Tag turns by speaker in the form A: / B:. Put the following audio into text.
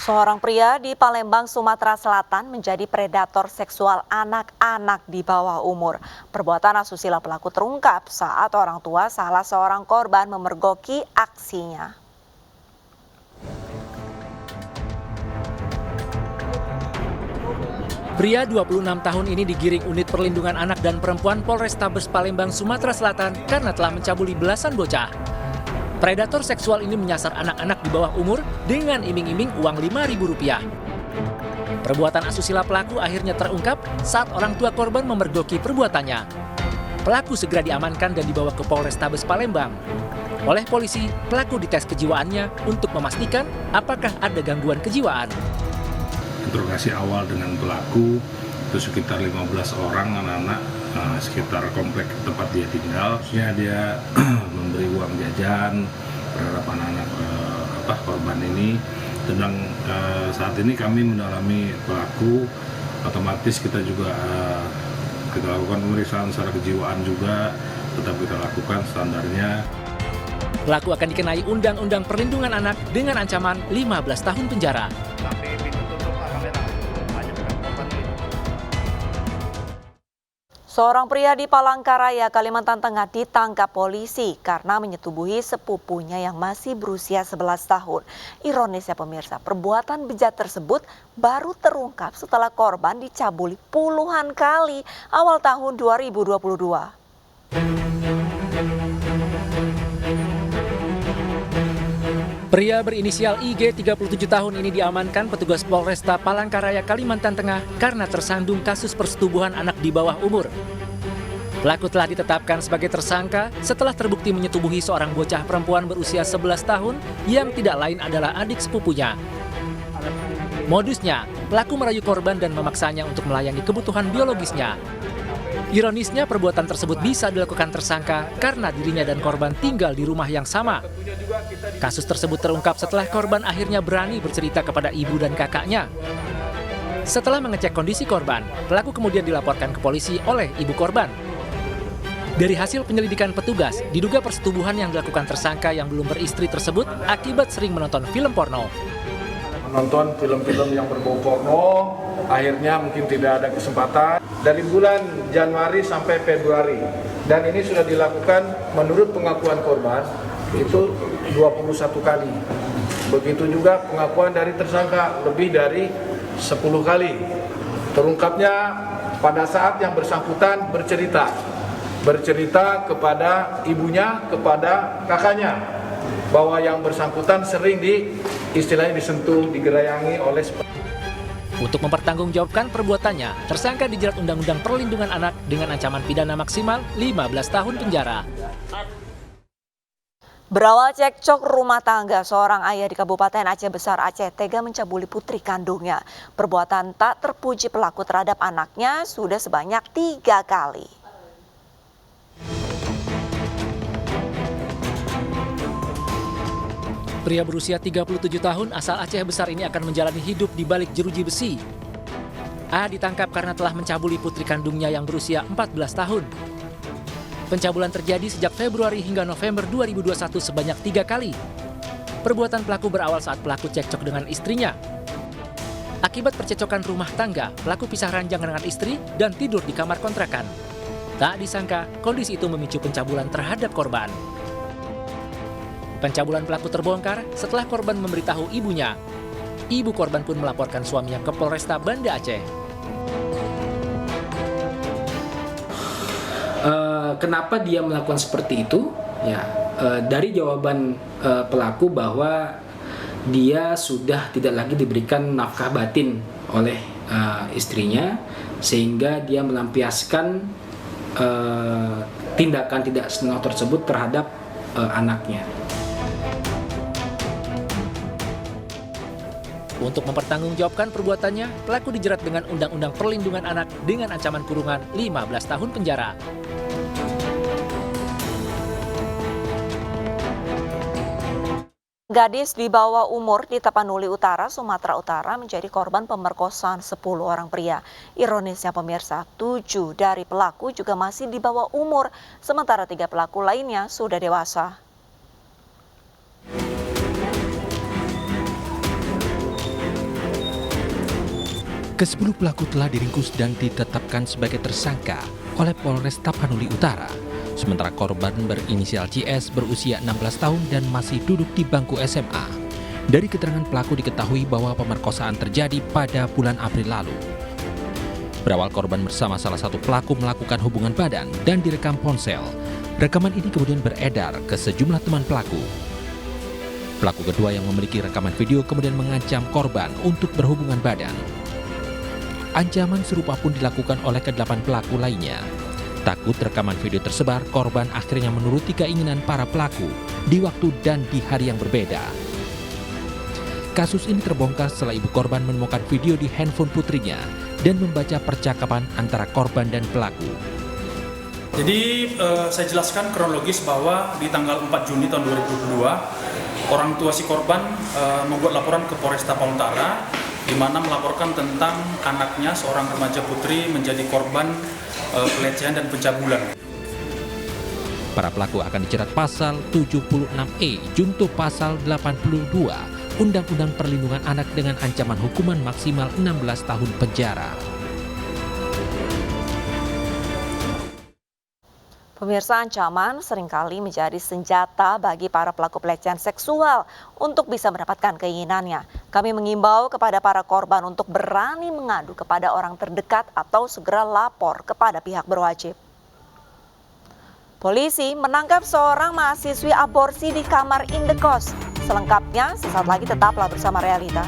A: Seorang pria di Palembang, Sumatera Selatan menjadi predator seksual anak-anak di bawah umur. Perbuatan asusila pelaku terungkap saat orang tua salah seorang korban memergoki aksinya.
B: Pria 26 tahun ini digiring unit perlindungan anak dan perempuan Polrestabes Palembang, Sumatera Selatan karena telah mencabuli belasan bocah. Predator seksual ini menyasar anak-anak di bawah umur dengan iming-iming uang Rp5.000. Perbuatan asusila pelaku akhirnya terungkap saat orang tua korban memergoki perbuatannya. Pelaku segera diamankan dan dibawa ke Polrestabes Palembang. Oleh polisi, pelaku dites kejiwaannya untuk memastikan apakah ada gangguan kejiwaan.
C: Interogasi awal dengan pelaku itu sekitar 15 orang anak-anak sekitar komplek tempat dia tinggal. Dia memberi uang jajan terhadap anak-anak korban ini. Dan saat ini kami mendalami pelaku, otomatis kita juga kita lakukan pemeriksaan secara kejiwaan juga, tetap kita lakukan standarnya.
B: Pelaku akan dikenai Undang-Undang Perlindungan Anak dengan ancaman 15 tahun penjara.
A: Seorang pria di Palangkaraya, Kalimantan Tengah ditangkap polisi karena menyetubuhi sepupunya yang masih berusia 11 tahun. Ironisnya pemirsa, perbuatan bejat tersebut baru terungkap setelah korban dicabuli puluhan kali awal tahun 2022.
B: Pria berinisial IG 37 tahun ini diamankan petugas Polresta Palangkaraya, Kalimantan Tengah karena tersandung kasus persetubuhan anak di bawah umur. Pelaku telah ditetapkan sebagai tersangka setelah terbukti menyetubuhi seorang bocah perempuan berusia 11 tahun yang tidak lain adalah adik sepupunya. Modusnya, pelaku merayu korban dan memaksanya untuk melayani kebutuhan biologisnya. Ironisnya, perbuatan tersebut bisa dilakukan tersangka karena dirinya dan korban tinggal di rumah yang sama. Kasus tersebut terungkap setelah korban akhirnya berani bercerita kepada ibu dan kakaknya. Setelah mengecek kondisi korban, pelaku kemudian dilaporkan ke polisi oleh ibu korban. Dari hasil penyelidikan petugas, diduga persetubuhan yang dilakukan tersangka yang belum beristri tersebut akibat sering menonton film porno.
D: Menonton film-film yang berbau porno, akhirnya mungkin tidak ada kesempatan. Dari bulan Januari sampai Februari, dan ini sudah dilakukan menurut pengakuan korban, itu 21 kali. Begitu juga pengakuan dari tersangka, lebih dari 10 kali. Terungkapnya pada saat yang bersangkutan bercerita kepada ibunya, kepada kakaknya, bahwa yang bersangkutan sering istilahnya disentuh, digerayangi oleh.
B: Untuk mempertanggungjawabkan perbuatannya, tersangka dijerat Undang-Undang Perlindungan Anak dengan ancaman pidana maksimal 15 tahun penjara.
A: Berawal cekcok rumah tangga, seorang ayah di Kabupaten Aceh Besar, Aceh tega mencabuli putri kandungnya. Perbuatan tak terpuji pelaku terhadap anaknya sudah sebanyak 3 kali.
B: Pria berusia 37 tahun asal Aceh Besar ini akan menjalani hidup di balik jeruji besi. A ditangkap karena telah mencabuli putri kandungnya yang berusia 14 tahun. Pencabulan terjadi sejak Februari hingga November 2021 sebanyak 3 kali. Perbuatan pelaku berawal saat pelaku cekcok dengan istrinya. Akibat percecokan rumah tangga, pelaku pisah ranjang dengan istri dan tidur di kamar kontrakan. Tak disangka, kondisi itu memicu pencabulan terhadap korban. Pencabulan pelaku terbongkar setelah korban memberitahu ibunya. Ibu korban pun melaporkan suaminya ke Polresta Banda Aceh.
E: Kenapa dia melakukan seperti itu? Dari jawaban pelaku bahwa dia sudah tidak lagi diberikan nafkah batin oleh istrinya, sehingga dia melampiaskan tindakan tidak senonoh tersebut terhadap anaknya.
B: Untuk mempertanggungjawabkan perbuatannya, pelaku dijerat dengan Undang-Undang Perlindungan Anak dengan ancaman kurungan 15 tahun penjara.
A: Gadis di bawah umur di Tapanuli Utara, Sumatera Utara menjadi korban pemerkosaan 10 orang pria. Ironisnya pemirsa, 7 dari pelaku juga masih di bawah umur, sementara 3 pelaku lainnya sudah dewasa.
F: Ke-10 pelaku telah diringkus dan ditetapkan sebagai tersangka oleh Polres Tapanuli Utara. Sementara korban berinisial CS berusia 16 tahun dan masih duduk di bangku SMA. Dari keterangan pelaku diketahui bahwa pemerkosaan terjadi pada bulan April lalu. Berawal korban bersama salah satu pelaku melakukan hubungan badan dan direkam ponsel. Rekaman ini kemudian beredar ke sejumlah teman pelaku. Pelaku kedua yang memiliki rekaman video kemudian mengancam korban untuk berhubungan badan. Ancaman serupa pun dilakukan oleh ke-8 pelaku lainnya. Takut rekaman video tersebar, korban akhirnya menuruti keinginan para pelaku di waktu dan di hari yang berbeda. Kasus ini terbongkar setelah ibu korban menemukan video di handphone putrinya dan membaca percakapan antara korban dan pelaku.
G: Jadi saya jelaskan kronologis bahwa di tanggal 4 Juni tahun 2022, orang tua si korban membuat laporan ke Polres Tapanuli Utara di mana melaporkan tentang anaknya, seorang remaja putri, menjadi korban pelecehan dan pencabulan.
F: Para pelaku akan dijerat pasal 76E junto pasal 82 Undang-Undang Perlindungan Anak dengan ancaman hukuman maksimal 16 tahun penjara.
A: Pemirsa, ancaman seringkali menjadi senjata bagi para pelaku pelecehan seksual untuk bisa mendapatkan keinginannya. Kami mengimbau kepada para korban untuk berani mengadu kepada orang terdekat atau segera lapor kepada pihak berwajib. Polisi menangkap seorang mahasiswi aborsi di kamar indekos. Selengkapnya sesaat lagi, tetaplah bersama Realita.